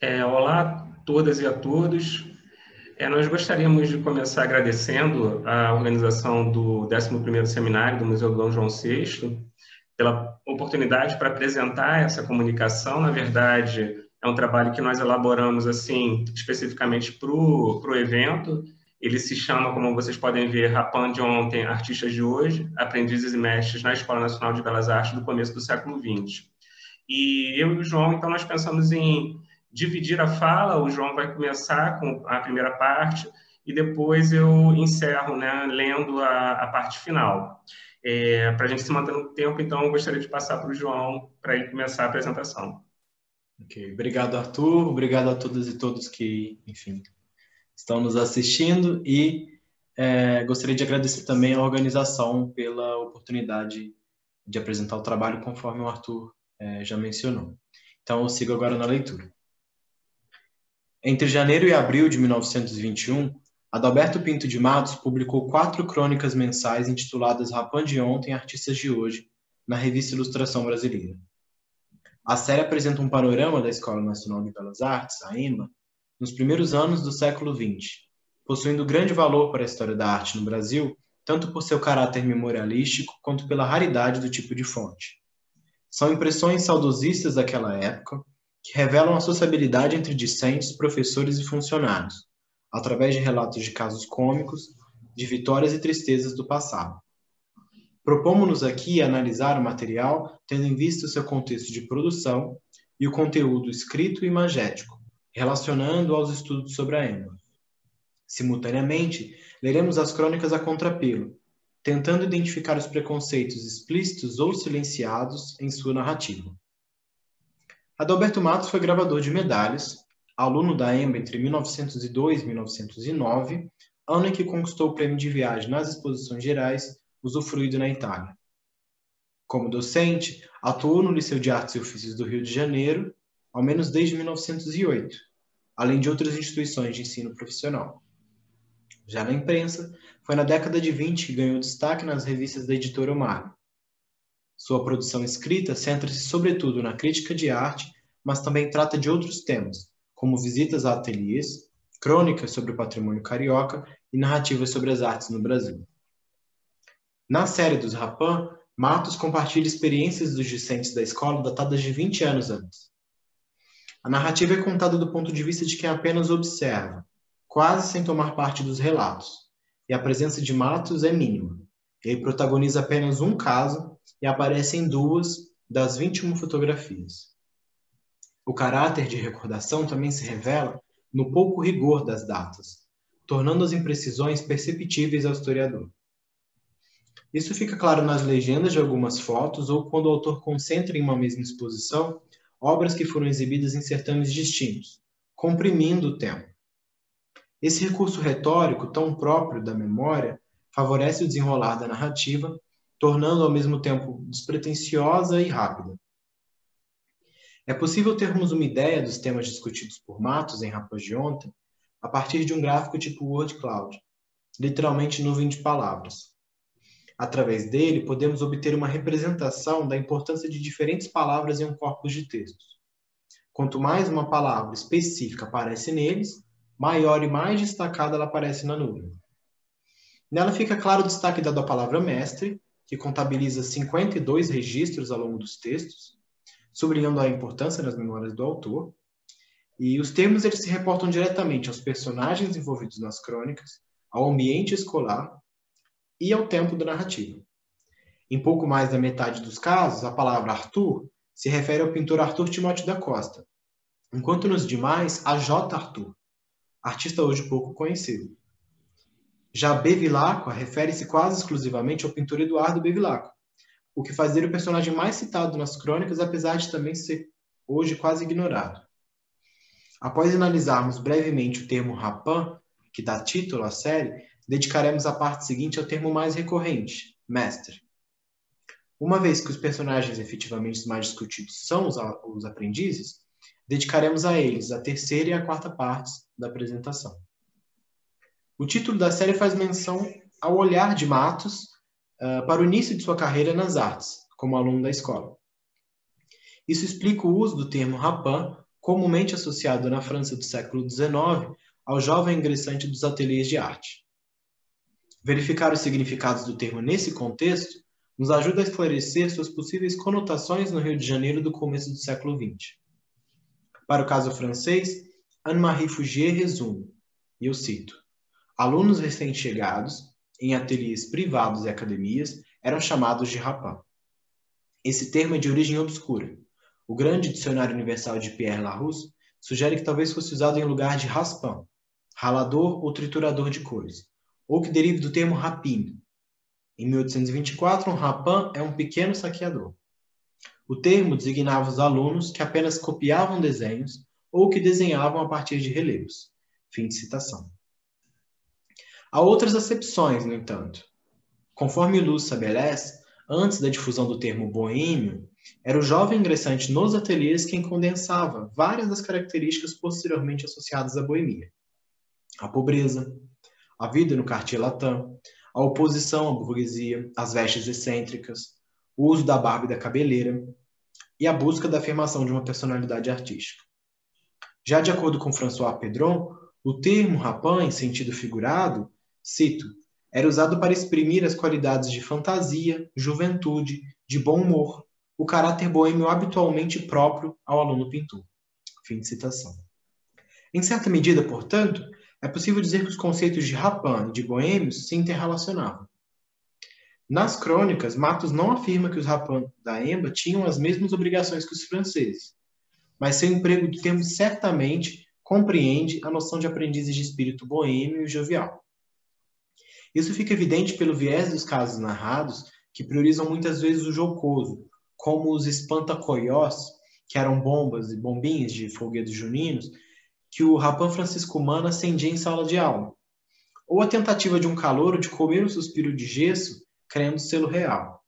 Olá a todas e a todos. Nós gostaríamos de começar agradecendo a organização do 11º Seminário do Museu Dom João VI pela oportunidade para apresentar essa comunicação. Na verdade, é um trabalho que nós elaboramos assim especificamente para o evento. Ele se chama, como vocês podem ver, Rapan de Ontem, Artistas de Hoje, Aprendizes e Mestres na Escola Nacional de Belas Artes do Começo do Século XX. E eu e o João, então, nós pensamos em dividir a fala. O João vai começar com a primeira parte e depois eu encerro, né, lendo a parte final. Para a gente se manter no tempo, então, eu gostaria de passar para o João para ele começar a apresentação. Ok, obrigado, Arthur. Obrigado a todas e todos que, enfim, estão nos assistindo e gostaria de agradecer também à organização pela oportunidade de apresentar o trabalho, conforme o Arthur já mencionou. Então, eu sigo agora na leitura. Entre janeiro e abril de 1921, Adalberto Pinto de Matos publicou 4 crônicas mensais intituladas Rapan de Ontem, Artistas de Hoje, na Revista Ilustração Brasileira. A série apresenta um panorama da Escola Nacional de Belas Artes, a ENBA, nos primeiros anos do século XX, possuindo grande valor para a história da arte no Brasil, tanto por seu caráter memorialístico quanto pela raridade do tipo de fonte. São impressões saudosistas daquela época que revelam a sociabilidade entre discentes, professores e funcionários, através de relatos de casos cômicos, de vitórias e tristezas do passado. Propomos-nos aqui analisar o material tendo em vista o seu contexto de produção e o conteúdo escrito e imagético, relacionando aos estudos sobre a ENBA. Simultaneamente, leremos as crônicas a contrapelo, tentando identificar os preconceitos explícitos ou silenciados em sua narrativa. Adalberto Matos foi gravador de medalhas, aluno da ENBA entre 1902 e 1909, ano em que conquistou o prêmio de viagem nas exposições gerais, usufruído na Itália. Como docente, atuou no Liceu de Artes e Ofícios do Rio de Janeiro, ao menos desde 1908, além de outras instituições de ensino profissional. Já na imprensa, foi na década de 20 que ganhou destaque nas revistas da editora Omar. Sua produção escrita centra-se sobretudo na crítica de arte, mas também trata de outros temas, como visitas a ateliês, crônicas sobre o patrimônio carioca e narrativas sobre as artes no Brasil. Na série dos Rapan, Matos compartilha experiências dos discentes da escola datadas de 20 anos antes. A narrativa é contada do ponto de vista de quem apenas observa, quase sem tomar parte dos relatos, e a presença de Matos é mínima. Ele protagoniza apenas um caso e aparece em 2 das 21 fotografias. O caráter de recordação também se revela no pouco rigor das datas, tornando as imprecisões perceptíveis ao historiador. Isso fica claro nas legendas de algumas fotos ou quando o autor concentra em uma mesma exposição obras que foram exibidas em certames distintos, comprimindo o tempo. Esse recurso retórico, tão próprio da memória, favorece o desenrolar da narrativa, tornando ao mesmo tempo despretensiosa e rápida. É possível termos uma ideia dos temas discutidos por Matos em Rapan de Ontem a partir de um gráfico tipo word cloud, literalmente nuvem de palavras. Através dele, podemos obter uma representação da importância de diferentes palavras em um corpus de textos. Quanto mais uma palavra específica aparece neles, maior e mais destacada ela aparece na nuvem. Nela fica claro o destaque dado à palavra mestre, que contabiliza 52 registros ao longo dos textos, sublinhando a importância nas memórias do autor. E os termos eles se reportam diretamente aos personagens envolvidos nas crônicas, ao ambiente escolar e ao tempo da narrativa. Em pouco mais da metade dos casos, a palavra Arthur se refere ao pintor Arthur Timóteo da Costa, enquanto nos demais, a J. Arthur, artista hoje pouco conhecido. Já Bevilacqua refere-se quase exclusivamente ao pintor Eduardo Bevilacqua, o que faz dele o personagem mais citado nas crônicas, apesar de também ser hoje quase ignorado. Após analisarmos brevemente o termo Rapan, que dá título à série, dedicaremos a parte seguinte ao termo mais recorrente, mestre. Uma vez que os personagens efetivamente mais discutidos são os aprendizes, dedicaremos a eles a terceira e a quarta partes da apresentação. O título da série faz menção ao olhar de Matos para o início de sua carreira nas artes, como aluno da escola. Isso explica o uso do termo Rapan comumente associado na França do século XIX ao jovem ingressante dos ateliês de arte. Verificar os significados do termo nesse contexto nos ajuda a esclarecer suas possíveis conotações no Rio de Janeiro do começo do século XX. Para o caso francês, Anne-Marie Fougier resume, e eu cito: alunos recém-chegados, em ateliês privados e academias, eram chamados de rapins. Esse termo é de origem obscura. O grande dicionário universal de Pierre Larousse sugere que talvez fosse usado em lugar de raspin, ralador ou triturador de cores, ou que derive do termo rapine. Em 1824, um rapin é um pequeno saqueador. O termo designava os alunos que apenas copiavam desenhos ou que desenhavam a partir de relevos. Fim de citação. Há outras acepções, no entanto. Conforme Luz estabelece, antes da difusão do termo boêmio, era o jovem ingressante nos ateliês quem condensava várias das características posteriormente associadas à boemia. A pobreza, a vida no quartier latin, a oposição à burguesia, as vestes excêntricas, o uso da barba e da cabeleira e a busca da afirmação de uma personalidade artística. Já de acordo com François Pedron, o termo rapin, em sentido figurado, cito, era usado para exprimir as qualidades de fantasia, juventude, de bom humor, o caráter boêmio habitualmente próprio ao aluno pintor. Fim de citação. Em certa medida, portanto, é possível dizer que os conceitos de rapin e de boêmios se interrelacionavam. Nas crônicas, Matos não afirma que os rapins da Emba tinham as mesmas obrigações que os franceses, mas seu emprego do termo certamente compreende a noção de aprendizes de espírito boêmio e jovial. Isso fica evidente pelo viés dos casos narrados, que priorizam muitas vezes o jocoso, como os espanta-coiós, que eram bombas e bombinhas de folguedos juninos, que o rapin Francisco Mano acendia em sala de aula, ou a tentativa de um calouro de comer um suspiro de gesso, crendo selo real.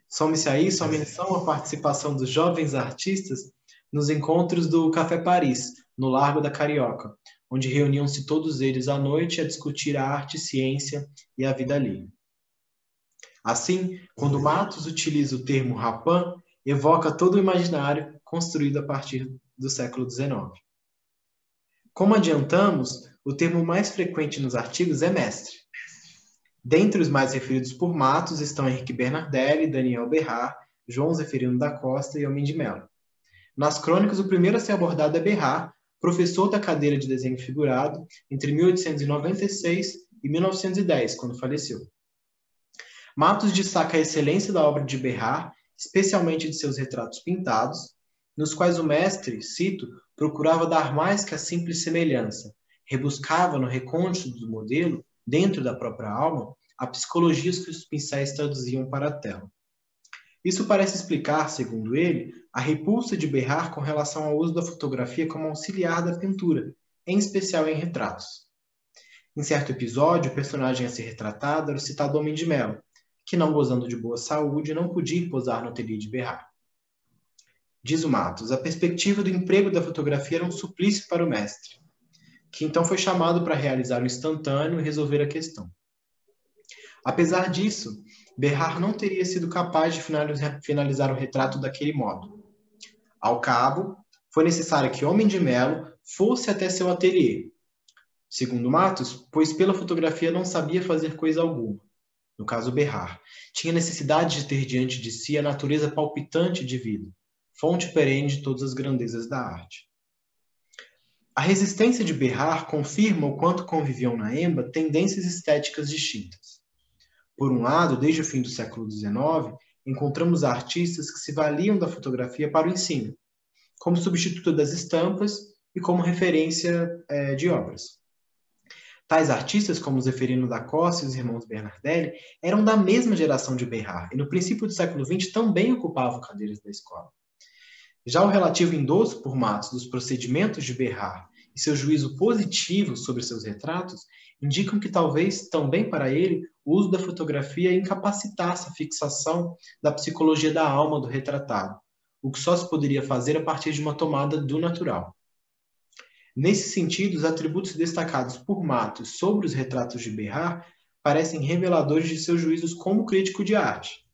Some-se aí sua menção à participação dos jovens artistas nos encontros do Café Paris, no Largo da Carioca, onde reuniam-se todos eles à noite a discutir a arte, ciência e a vida livre. Assim, quando Matos utiliza o termo rapin, evoca todo o imaginário construído a partir do século XIX. Como adiantamos, o termo mais frequente nos artigos é mestre. Dentre os mais referidos por Matos estão Henrique Bernardelli, Daniel Berrar, João Zeferino da Costa e Homem de Melo. Nas crônicas, o primeiro a ser abordado é Berrar, professor da cadeira de desenho figurado entre 1896 e 1910, quando faleceu. Matos destaca a excelência da obra de Berrar, especialmente de seus retratos pintados, nos quais o mestre, cito, procurava dar mais que a simples semelhança, rebuscava no recôndito do modelo, dentro da própria alma, a psicologia que os pincéis traduziam para a tela. Isso parece explicar, segundo ele, a repulsa de Berrar com relação ao uso da fotografia como auxiliar da pintura, em especial em retratos. Em certo episódio, o personagem a ser retratado era o citado Homem de Melo, que, não gozando de boa saúde, não podia ir posar no ateliê de Berrar. Diz o Matos, a perspectiva do emprego da fotografia era um suplício para o mestre, que então foi chamado para realizar o instantâneo e resolver a questão. Apesar disso, Berrar não teria sido capaz de finalizar o retrato daquele modo. Ao cabo, foi necessário que Homem de Melo fosse até seu ateliê, segundo Matos, pois pela fotografia não sabia fazer coisa alguma. No caso Berrar, tinha necessidade de ter diante de si a natureza palpitante de vida, fonte perene de todas as grandezas da arte. A resistência de Berrar confirma o quanto conviviam na Emba tendências estéticas distintas. Por um lado, desde o fim do século XIX, encontramos artistas que se valiam da fotografia para o ensino, como substituto das estampas e como referência de obras. Tais artistas, como Zeferino da Costa e os irmãos Bernardelli, eram da mesma geração de Berrar e no princípio do século XX também ocupavam cadeiras da escola. Já o relativo endosso por Matos dos procedimentos de Berrar e seu juízo positivo sobre seus retratos indicam que talvez, também para ele, o uso da fotografia incapacitasse a fixação da psicologia da alma do retratado, o que só se poderia fazer a partir de uma tomada do natural. Nesse sentido, os atributos destacados por Matos sobre os retratos de Berrar parecem reveladores de seus juízos como crítico de arte.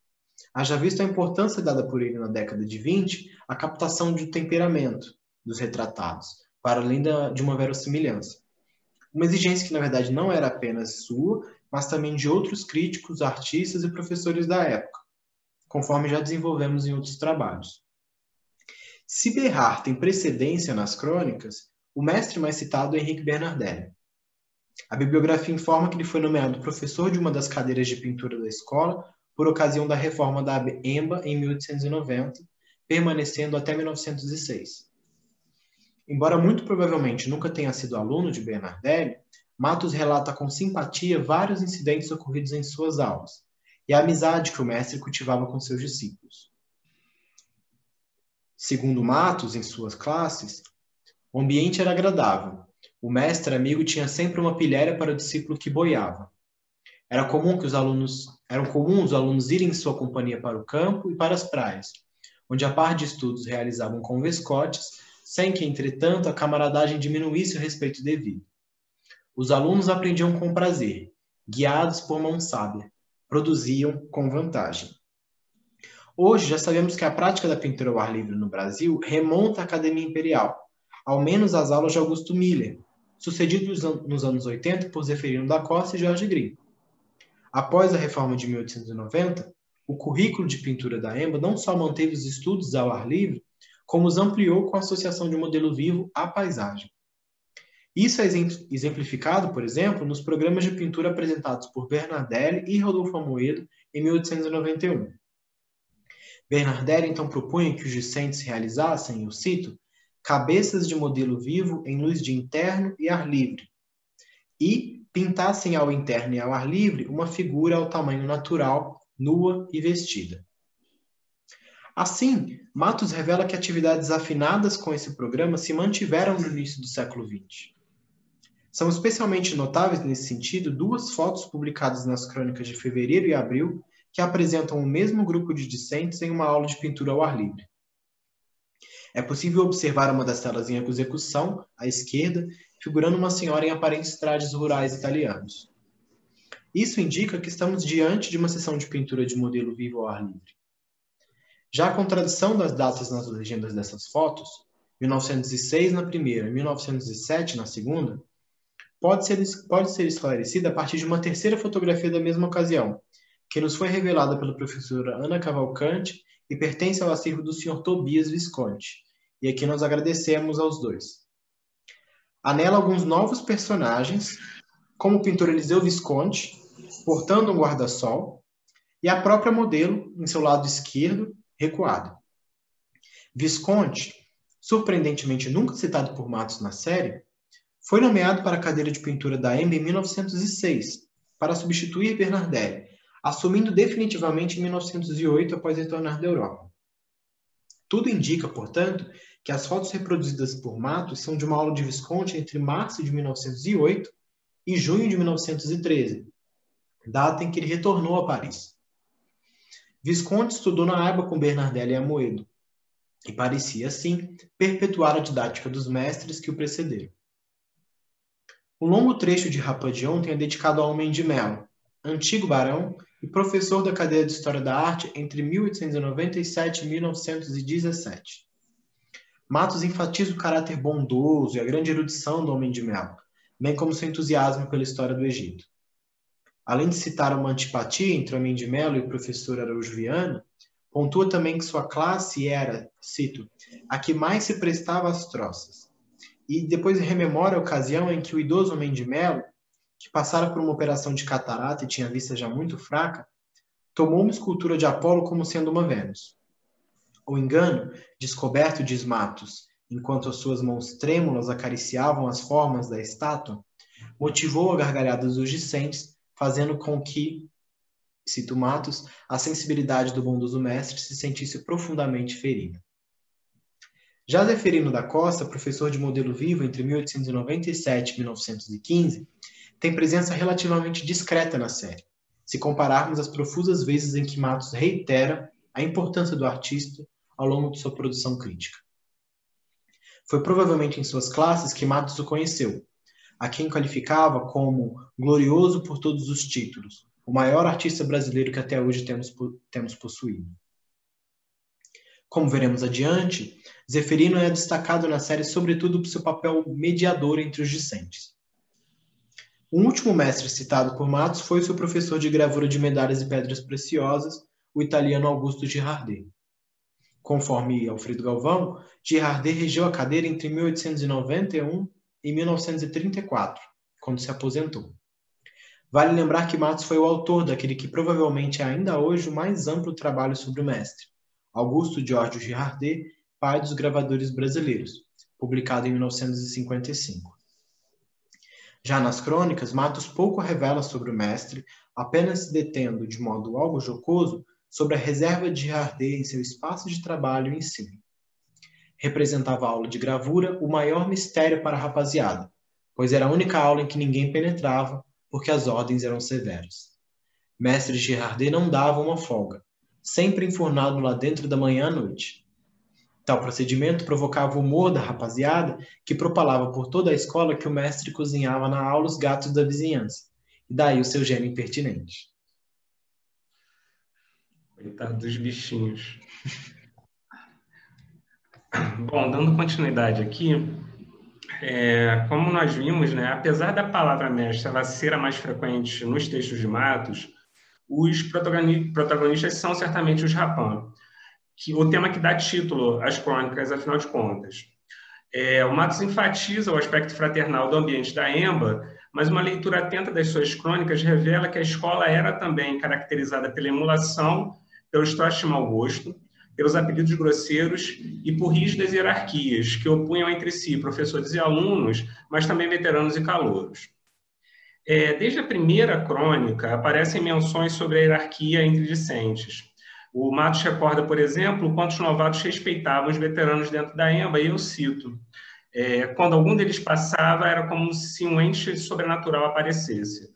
Haja visto a importância dada por ele na década de 20 à captação de temperamento, dos retratados, para além de uma verossimilhança. Uma exigência que, na verdade, não era apenas sua, mas também de outros críticos, artistas e professores da época, conforme já desenvolvemos em outros trabalhos. Se Bérard tem precedência nas crônicas, o mestre mais citado é Henrique Bernardelli. A bibliografia informa que ele foi nomeado professor de uma das cadeiras de pintura da escola por ocasião da reforma da EMBA em 1890, permanecendo até 1906. Embora muito provavelmente nunca tenha sido aluno de Bernardelli, Matos relata com simpatia vários incidentes ocorridos em suas aulas e a amizade que o mestre cultivava com seus discípulos. Segundo Matos, em suas classes, o ambiente era agradável. O mestre amigo tinha sempre uma pilhéria para o discípulo que boiava. Eram comuns os alunos irem em sua companhia para o campo e para as praias, onde a par de estudos realizavam convescotes, sem que, entretanto, a camaradagem diminuísse o respeito devido. Os alunos aprendiam com prazer, guiados por mão sábia, produziam com vantagem. Hoje já sabemos que a prática da pintura ao ar livre no Brasil remonta à Academia Imperial, ao menos às aulas de Augusto Miller, sucedidos nos anos 80 por Zeferino da Costa e Jorge Green. Após a reforma de 1890, o currículo de pintura da EMBA não só manteve os estudos ao ar livre, como os ampliou com a associação de modelo vivo à paisagem. Isso é exemplificado, por exemplo, nos programas de pintura apresentados por Bernardelli e Rodolfo Amoedo em 1891. Bernardelli então propunha que os discentes realizassem, eu cito, cabeças de modelo vivo em luz de interno e ar livre, e pintassem ao interno e ao ar livre uma figura ao tamanho natural, nua e vestida. Assim, Matos revela que atividades afinadas com esse programa se mantiveram no início do século XX. São especialmente notáveis nesse sentido duas fotos publicadas nas crônicas de fevereiro e abril que apresentam o mesmo grupo de discentes em uma aula de pintura ao ar livre. É possível observar uma das telas em execução, à esquerda, figurando uma senhora em aparentes trajes rurais italianos. Isso indica que estamos diante de uma sessão de pintura de modelo vivo ao ar livre. Já a contradição das datas nas legendas dessas fotos, 1906 na primeira e 1907 na segunda, pode ser esclarecida a partir de uma terceira fotografia da mesma ocasião, que nos foi revelada pela professora Ana Cavalcante e pertence ao acervo do Sr. Tobias Visconti, e aqui nós agradecemos aos dois. Há nela alguns novos personagens, como o pintor Eliseu Visconti, portando um guarda-sol, e a própria modelo, em seu lado esquerdo, recuado. Visconti, surpreendentemente nunca citado por Matos na série, foi nomeado para a cadeira de pintura da EMBA em 1906, para substituir Bernardelli, assumindo definitivamente em 1908 após retornar da Europa. Tudo indica, portanto, que as fotos reproduzidas por Matos são de uma aula de Visconti entre março de 1908 e junho de 1913, data em que ele retornou a Paris. Visconti estudou na AIBA com Bernardelli e Amoedo, e parecia, assim, perpetuar a didática dos mestres que o precederam. Um longo trecho de Rapadion é dedicado ao Homem de Melo, antigo barão e professor da cadeira de História da Arte entre 1897 e 1917. Matos enfatiza o caráter bondoso e a grande erudição do Homem de Melo, bem como seu entusiasmo pela história do Egito. Além de citar uma antipatia entre o Homem de Melo e o professor Araújo Viana, pontua também que sua classe era, cito, a que mais se prestava às troças. E depois rememora a ocasião em que o idoso Homem de Melo, que passara por uma operação de catarata e tinha a vista já muito fraca, tomou uma escultura de Apolo como sendo uma Vênus. O engano, descoberto, diz Matos, enquanto as suas mãos trêmulas acariciavam as formas da estátua, motivou a gargalhada dos discentes, fazendo com que, cito Matos, a sensibilidade do bondoso mestre se sentisse profundamente ferida. Já Zeferino da Costa, professor de modelo vivo entre 1897 e 1915, tem presença relativamente discreta na série, se compararmos as profusas vezes em que Matos reitera a importância do artista ao longo de sua produção crítica. Foi provavelmente em suas classes que Matos o conheceu, a quem qualificava como glorioso por todos os títulos, o maior artista brasileiro que até hoje temos possuído. Como veremos adiante, Zeferino é destacado na série sobretudo por seu papel mediador entre os discentes. O último mestre citado por Matos foi seu professor de gravura de medalhas e pedras preciosas, o italiano Augusto Girardet. Conforme Alfredo Galvão, Girardet regeu a cadeira entre 1891 e 1934, quando se aposentou. Vale lembrar que Matos foi o autor daquele que provavelmente é ainda hoje o mais amplo trabalho sobre o mestre, Augusto Giorgio Girardet, pai dos gravadores brasileiros, publicado em 1955. Já nas crônicas, Matos pouco revela sobre o mestre, apenas se detendo, de modo algo jocoso, sobre a reserva de Girardet em seu espaço de trabalho e ensino. Representava a aula de gravura o maior mistério para a rapaziada, pois era a única aula em que ninguém penetrava, porque as ordens eram severas. Mestre Girardet não dava uma folga, sempre enfurnado lá dentro da manhã à noite. Tal procedimento provocava o humor da rapaziada, que propalava por toda a escola que o mestre cozinhava na aula os gatos da vizinhança, e daí o seu gênio impertinente. Coitado dos bichinhos. Bom, dando continuidade aqui, como nós vimos, né, apesar da palavra mestre ela ser a mais frequente nos textos de Matos, os protagonistas são certamente os Rapin, que o tema que dá título às crônicas, afinal de contas. O Matos enfatiza o aspecto fraternal do ambiente da EMBA, mas uma leitura atenta das suas crônicas revela que a escola era também caracterizada pela emulação, pelos trotes de mau gosto, pelos apelidos grosseiros e por rígidas hierarquias que opunham entre si professores e alunos, mas também veteranos e calouros. Desde a primeira crônica, aparecem menções sobre a hierarquia entre discentes. O Matos recorda, por exemplo, o quanto os novatos respeitavam os veteranos dentro da EMBA, e eu cito, quando algum deles passava, era como se um ente sobrenatural aparecesse.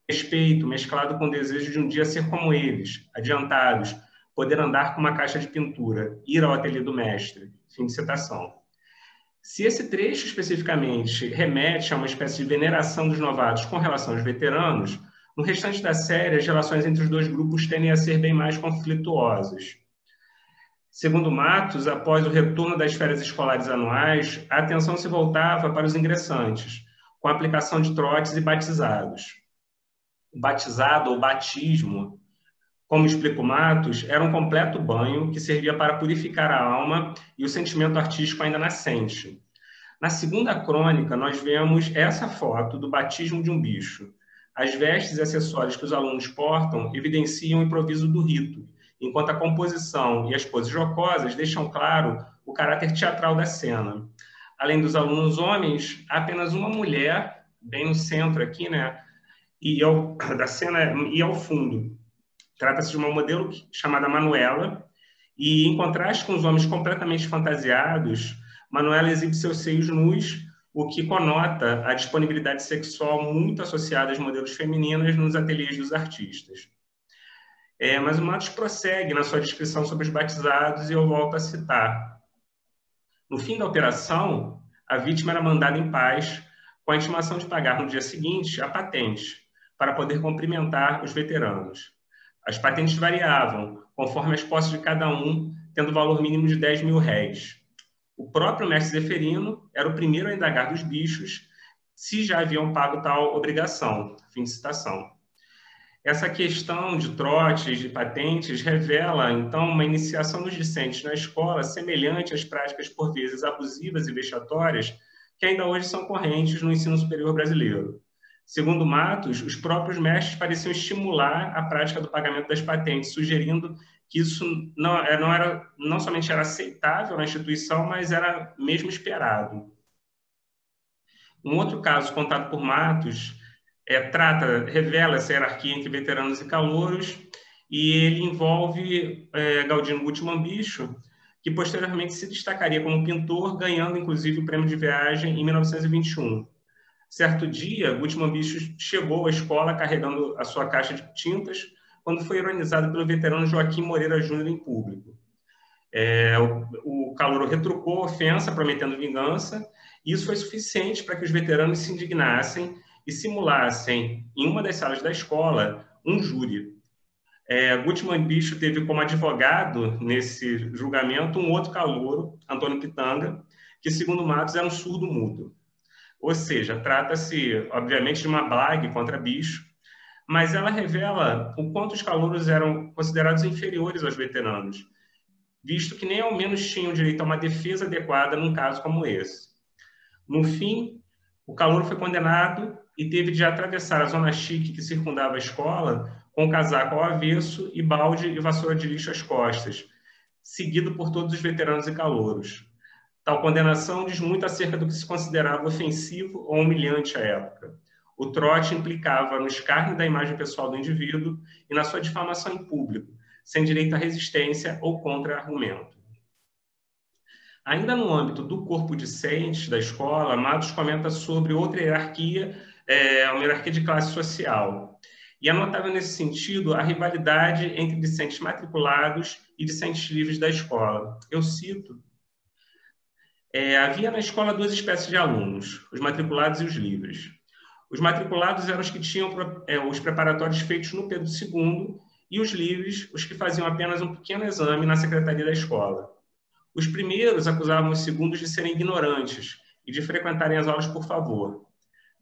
Respeito mesclado com o desejo de um dia ser como eles, adiantados, poder andar com uma caixa de pintura, ir ao ateliê do mestre. Fim de citação. Se esse trecho especificamente remete a uma espécie de veneração dos novatos com relação aos veteranos, no restante da série, as relações entre os dois grupos tendem a ser bem mais conflituosas. Segundo Matos, após o retorno das férias escolares anuais, a atenção se voltava para os ingressantes, com a aplicação de trotes e batizados. O batizado ou batismo, como explica o Matos, era um completo banho que servia para purificar a alma e o sentimento artístico ainda nascente. Na segunda crônica, nós vemos essa foto do batismo de um bicho. As vestes e acessórios que os alunos portam evidenciam o improviso do rito, enquanto a composição e as poses jocosas deixam claro o caráter teatral da cena. Além dos alunos homens, há apenas uma mulher, bem no centro aqui, né, da cena e ao fundo. Trata-se de uma modelo chamada Manuela, e em contraste com os homens completamente fantasiados, Manuela exibe seus seios nus, o que conota a disponibilidade sexual muito associada às modelos femininas nos ateliês dos artistas. Mas o Matos prossegue na sua descrição sobre os batizados e eu volto a citar. No fim da operação, a vítima era mandada em paz, com a intimação de pagar no dia seguinte a patente, para poder cumprimentar os veteranos. As patentes variavam, conforme as posses de cada um, tendo valor mínimo de 10 mil réis. O próprio mestre Zeferino era o primeiro a indagar dos bichos se já haviam pago tal obrigação. Fim de citação. Essa questão de trotes, de patentes, revela, então, uma iniciação dos discentes na escola semelhante às práticas, por vezes, abusivas e vexatórias que ainda hoje são correntes no ensino superior brasileiro. Segundo Matos, os próprios mestres pareciam estimular a prática do pagamento das patentes, sugerindo que isso não somente era aceitável na instituição, mas era mesmo esperado. Um outro caso contado por Matos revela essa hierarquia entre veteranos e calouros, e ele envolve Galdino Gutmann Bicho, que posteriormente se destacaria como pintor, ganhando inclusive o prêmio de viagem em 1921. Certo dia, Gutmann Bicho chegou à escola carregando a sua caixa de tintas, quando foi ironizado pelo veterano Joaquim Moreira Júnior em público. O calouro retrucou a ofensa, prometendo vingança, e isso foi suficiente para que os veteranos se indignassem e simulassem, em uma das salas da escola, um júri. Gutmann Bicho teve como advogado nesse julgamento um outro calouro, Antônio Pitanga, que, segundo Matos, era um surdo-mudo. Ou seja, trata-se, obviamente, de uma blague contra Bicho, mas ela revela o quanto os calouros eram considerados inferiores aos veteranos, visto que nem ao menos tinham direito a uma defesa adequada num caso como esse. No fim, o calouro foi condenado e teve de atravessar a zona chique que circundava a escola com casaco ao avesso e balde e vassoura de lixo às costas, seguido por todos os veteranos e calouros. Tal condenação diz muito acerca do que se considerava ofensivo ou humilhante à época. O trote implicava no escárnio da imagem pessoal do indivíduo e na sua difamação em público, sem direito à resistência ou contra-argumento. Ainda no âmbito do corpo discente da escola, Matos comenta sobre outra hierarquia, uma hierarquia de classe social. E é notável nesse sentido a rivalidade entre discentes matriculados e discentes livres da escola. Eu cito: havia na escola duas espécies de alunos, os matriculados e os livres. Os matriculados eram os que tinham os preparatórios feitos no Pedro II, e os livres, os que faziam apenas um pequeno exame na secretaria da escola. Os primeiros acusavam os segundos de serem ignorantes e de frequentarem as aulas por favor.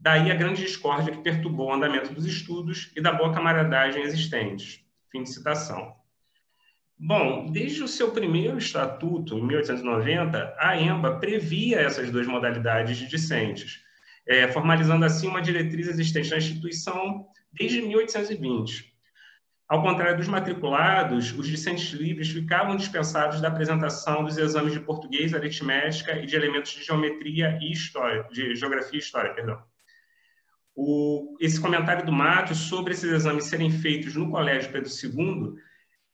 Daí a grande discórdia que perturbou o andamento dos estudos e da boa camaradagem existentes. Fim de citação. Bom, desde o seu primeiro estatuto, em 1890, a EMBA previa essas duas modalidades de discentes, formalizando assim uma diretriz existente na instituição desde 1820. Ao contrário dos matriculados, os discentes livres ficavam dispensados da apresentação dos exames de português, aritmética e de elementos de geometria e história, de geografia e história, perdão. Esse comentário do Matos sobre esses exames serem feitos no Colégio Pedro II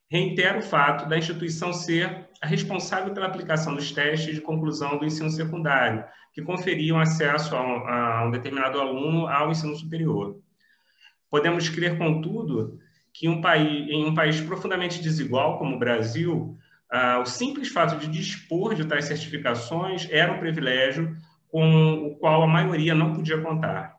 reitera o fato da instituição ser a responsável pela aplicação dos testes de conclusão do ensino secundário, que conferiam acesso a um determinado aluno ao ensino superior. Podemos crer, contudo, que em um país profundamente desigual como o Brasil, o simples fato de dispor de tais certificações era um privilégio com o qual a maioria não podia contar.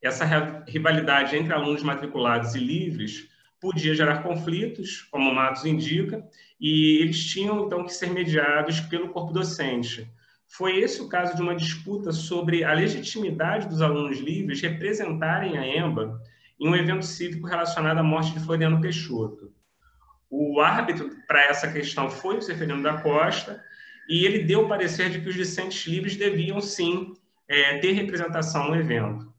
Essa rivalidade entre alunos matriculados e livres podia gerar conflitos, como o Matos indica, e eles tinham, então, que ser mediados pelo corpo docente. Foi esse o caso de uma disputa sobre a legitimidade dos alunos livres representarem a EMBA em um evento cívico relacionado à morte de Floriano Peixoto. O árbitro para essa questão foi o Zeferino da Costa, e ele deu o parecer de que os discentes livres deviam, sim, ter representação no evento.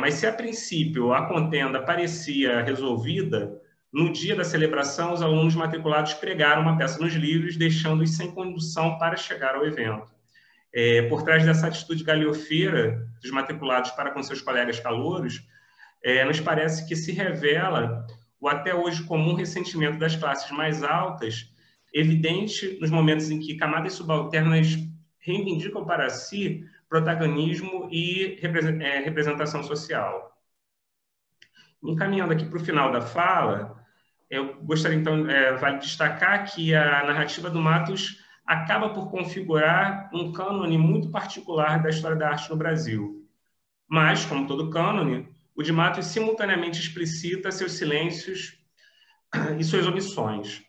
Mas se, a princípio, a contenda parecia resolvida, no dia da celebração, os alunos matriculados pregaram uma peça nos livros, deixando-os sem condução para chegar ao evento. Por trás dessa atitude galhofeira dos matriculados para com seus colegas calouros, nos parece que se revela o até hoje comum ressentimento das classes mais altas, evidente nos momentos em que camadas subalternas reivindicam para si protagonismo e representação social. Encaminhando aqui para o final da fala, eu gostaria, então, vale destacar que a narrativa do Matos acaba por configurar um cânone muito particular da história da arte no Brasil. Mas, como todo cânone, o de Matos simultaneamente explicita seus silêncios e suas omissões.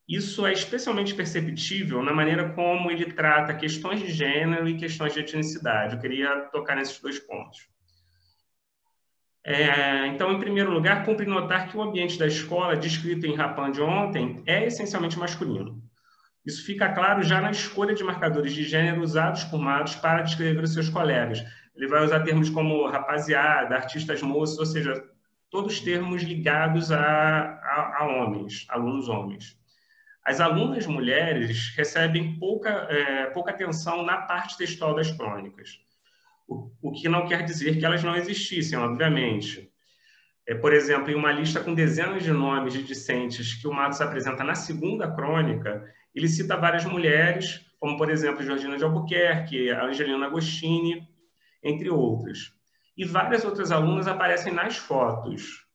Isso é especialmente perceptível na maneira como ele trata questões de gênero e questões de etnicidade. Eu queria tocar nesses dois pontos. Então, em primeiro lugar, cumpre notar que o ambiente da escola, descrito em Rapin de ontem, é essencialmente masculino. Isso fica claro já na escolha de marcadores de gênero usados por Matos para descrever os seus colegas. Ele vai usar termos como rapaziada, artistas moços, ou seja, todos termos ligados a homens, alunos homens. As alunas mulheres recebem pouca atenção na parte textual das crônicas, o que não quer dizer que elas não existissem, obviamente. Por exemplo, em uma lista com dezenas de nomes de discentes que o Matos apresenta na segunda crônica, ele cita várias mulheres, como, por exemplo, Georgina de Albuquerque, Angelina Agostini, entre outras. E várias outras alunas aparecem nas fotos.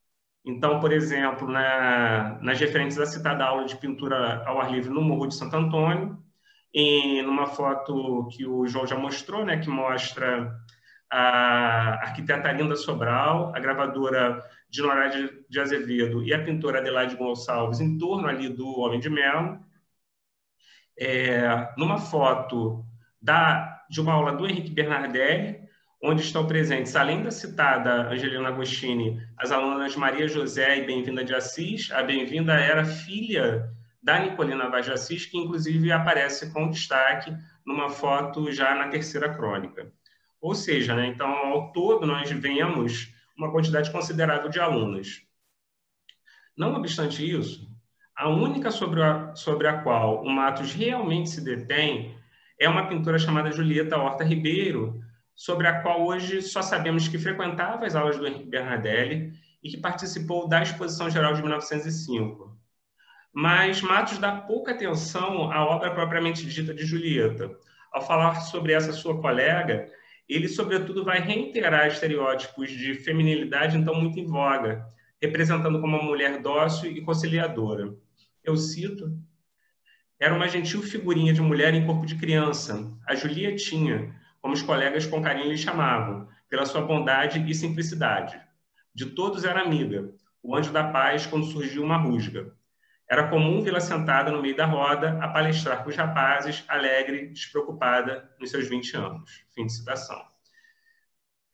Então, por exemplo, nas referentes à citada aula de pintura ao ar livre no Morro de Santo Antônio, numa foto que o João já mostrou, né, que mostra a arquiteta Arlinda Sobral, a gravadora Dinorá de Azevedo e a pintora Adelaide Gonçalves em torno ali do Homem de Melo. Numa foto de uma aula do Henrique Bernardelli, onde estão presentes, além da citada Angelina Agostini, as alunas Maria José e Bem-vinda de Assis. A Bem-vinda era filha da Nicolina Vaz de Assis, que inclusive aparece com destaque numa foto já na terceira crônica. Ou seja, né, então, ao todo, nós vemos uma quantidade considerável de alunas. Não obstante isso, a única sobre a qual o Matos realmente se detém é uma pintora chamada Julieta Horta Ribeiro, sobre a qual hoje só sabemos que frequentava as aulas do Henrique Bernardelli e que participou da Exposição Geral de 1905. Mas Matos dá pouca atenção à obra propriamente dita de Julieta. Ao falar sobre essa sua colega, ele, sobretudo, vai reiterar estereótipos de feminilidade, então, muito em voga, representando como uma mulher dócil e conciliadora. Eu cito: era uma gentil figurinha de mulher em corpo de criança, a Julietinha, como os colegas com carinho lhe chamavam, pela sua bondade e simplicidade. De todos era amiga, o anjo da paz quando surgiu uma rusga. Era comum vê-la sentada no meio da roda, a palestrar com os rapazes, alegre, despreocupada, nos seus 20 anos. Fim de citação.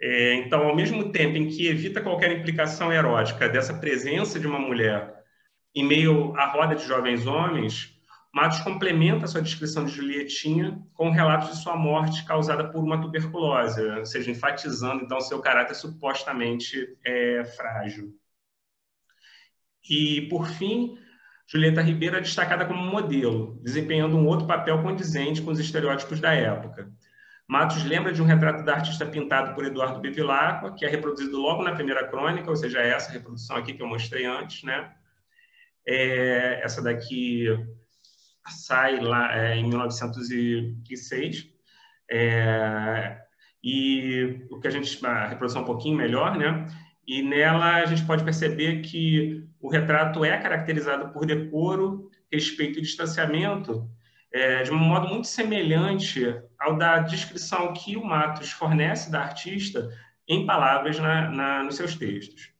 Então, ao mesmo tempo em que evita qualquer implicação erótica dessa presença de uma mulher em meio à roda de jovens homens, Matos complementa sua descrição de Julietinha com relatos de sua morte causada por uma tuberculose, ou seja, enfatizando, então, seu caráter supostamente frágil. E, por fim, Julieta Ribeiro é destacada como modelo, desempenhando um outro papel condizente com os estereótipos da época. Matos lembra de um retrato da artista pintado por Eduardo Bevilacqua, que é reproduzido logo na primeira crônica, ou seja, essa reprodução aqui que eu mostrei antes, né? Essa daqui sai lá em 1906, e o que a reprodução um pouquinho melhor, né? E nela a gente pode perceber que o retrato é caracterizado por decoro, respeito e distanciamento, de um modo muito semelhante ao da descrição que o Matos fornece da artista em palavras nos seus textos.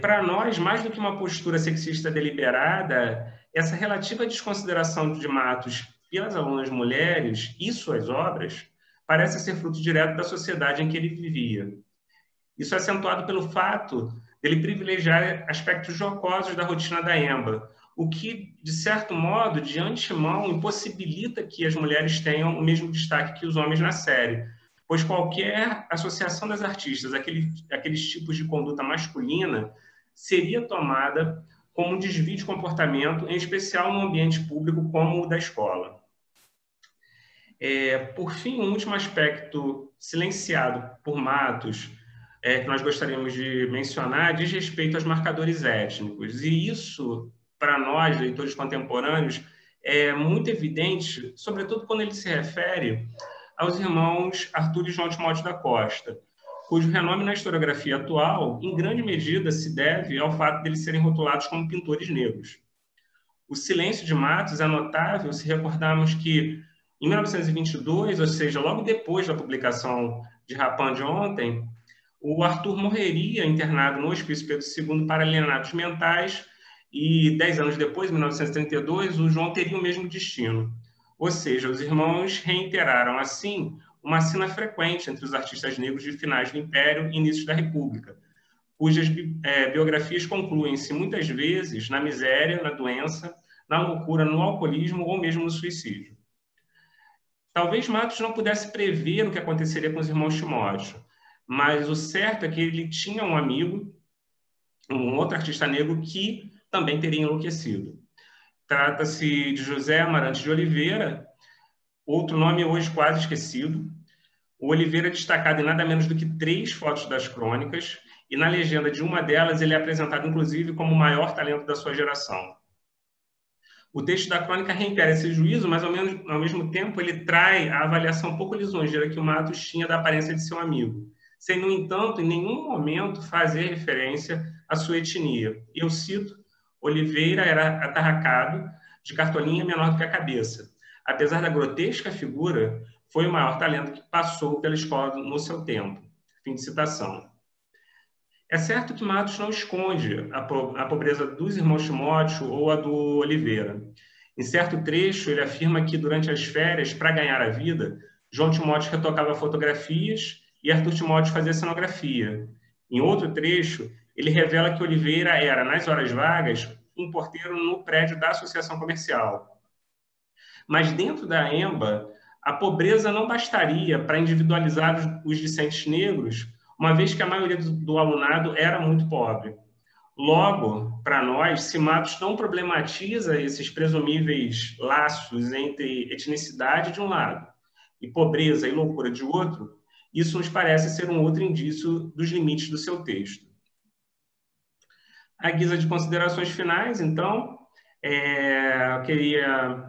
Para nós, mais do que uma postura sexista deliberada, essa relativa desconsideração de Matos pelas alunas mulheres e suas obras parece ser fruto direto da sociedade em que ele vivia. Isso é acentuado pelo fato dele privilegiar aspectos jocosos da rotina da Emba, o que, de certo modo, de antemão, impossibilita que as mulheres tenham o mesmo destaque que os homens na série, pois qualquer associação das artistas àqueles tipos de conduta masculina seria tomada como um desvio de comportamento, em especial no ambiente público como o da escola. Por fim, um último aspecto silenciado por Matos, que nós gostaríamos de mencionar, diz respeito aos marcadores étnicos. E isso, para nós, leitores contemporâneos, é muito evidente, sobretudo quando ele se refere aos irmãos Arthur e João Timóteo da Costa, cujo renome na historiografia atual, em grande medida, se deve ao fato de eles serem rotulados como pintores negros. O silêncio de Matos é notável se recordarmos que, em 1922, ou seja, logo depois da publicação de Rapin de Ontem, o Arthur morreria internado no Hospício Pedro II para alienados mentais e, 10 anos depois, em 1932, o João teria o mesmo destino. Ou seja, os irmãos reiteraram, assim, uma cena frequente entre os artistas negros de finais do Império e inícios da República, cujas biografias concluem-se, muitas vezes, na miséria, na doença, na loucura, no alcoolismo ou mesmo no suicídio. Talvez Matos não pudesse prever o que aconteceria com os irmãos Timóteo, mas o certo é que ele tinha um amigo, um outro artista negro, que também teria enlouquecido. Trata-se de José Amarante de Oliveira, outro nome hoje quase esquecido. O Oliveira é destacado em nada menos do que 3 fotos das crônicas, e na legenda de uma delas ele é apresentado, inclusive, como o maior talento da sua geração. O texto da crônica reitera esse juízo, mas, ao mesmo tempo, ele trai a avaliação um pouco lisonjeira que o Matos tinha da aparência de seu amigo, sem, no entanto, em nenhum momento fazer referência à sua etnia. Eu cito: Oliveira era atarracado, de cartolinha menor do que a cabeça. Apesar da grotesca figura, foi o maior talento que passou pela escola no seu tempo. Fim de citação. É certo que Matos não esconde a pobreza dos irmãos Timóteo ou a do Oliveira. Em certo trecho, ele afirma que, durante as férias, para ganhar a vida, João Timóteo retocava fotografias e Arthur Timóteo fazia cenografia. Em outro trecho, ele revela que Oliveira era, nas horas vagas, um porteiro no prédio da Associação Comercial. Mas dentro da EMBA, a pobreza não bastaria para individualizar os discentes negros, uma vez que a maioria do alunado era muito pobre. Logo, para nós, se Matos não problematiza esses presumíveis laços entre etnicidade de um lado e pobreza e loucura de outro, isso nos parece ser um outro indício dos limites do seu texto. À guisa de considerações finais, então, eu queria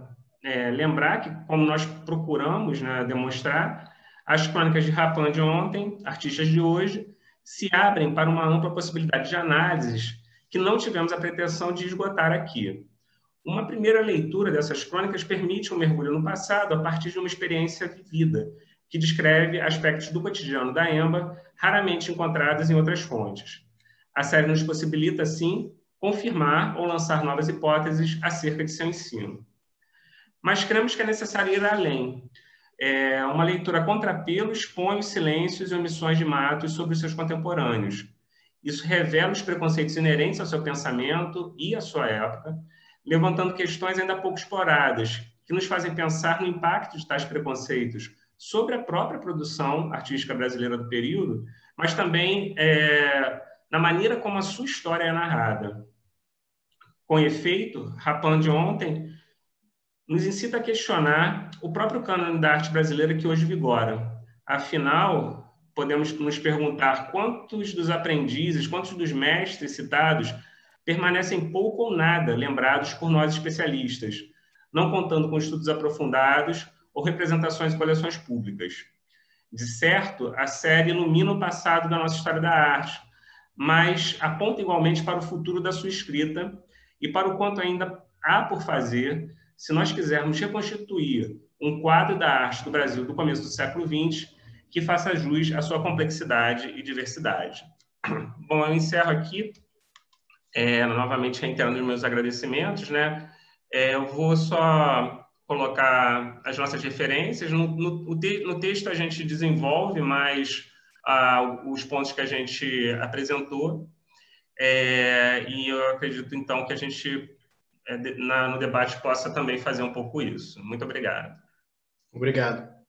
lembrar que, como nós procuramos, né, demonstrar, as crônicas de Rapin de ontem, artistas de hoje, se abrem para uma ampla possibilidade de análises que não tivemos a pretensão de esgotar aqui. Uma primeira leitura dessas crônicas permite um mergulho no passado a partir de uma experiência vivida, que descreve aspectos do cotidiano da EMBA raramente encontrados em outras fontes. A série nos possibilita, assim, confirmar ou lançar novas hipóteses acerca de seu ensino. Mas cremos que é necessário ir além. Uma leitura a contrapelo expõe os silêncios e omissões de Matos sobre os seus contemporâneos. Isso revela os preconceitos inerentes ao seu pensamento e à sua época, levantando questões ainda pouco exploradas, que nos fazem pensar no impacto de tais preconceitos sobre a própria produção artística brasileira do período, mas também na maneira como a sua história é narrada. Com efeito, Rapin de ontem nos incita a questionar o próprio cânone da arte brasileira que hoje vigora. Afinal, podemos nos perguntar quantos dos aprendizes, quantos dos mestres citados permanecem pouco ou nada lembrados por nós especialistas, não contando com estudos aprofundados ou representações em coleções públicas. De certo, a série ilumina o passado da nossa história da arte, mas aponta igualmente para o futuro da sua escrita e para o quanto ainda há por fazer se nós quisermos reconstituir um quadro da arte do Brasil do começo do século XX que faça jus à sua complexidade e diversidade. Bom, eu encerro aqui, novamente reiterando os meus agradecimentos, né? Eu vou só colocar as nossas referências. No texto a gente desenvolve mais os pontos que a gente apresentou, e eu acredito, então, que a gente, no debate, possa também fazer um pouco isso. Muito obrigado. Obrigado.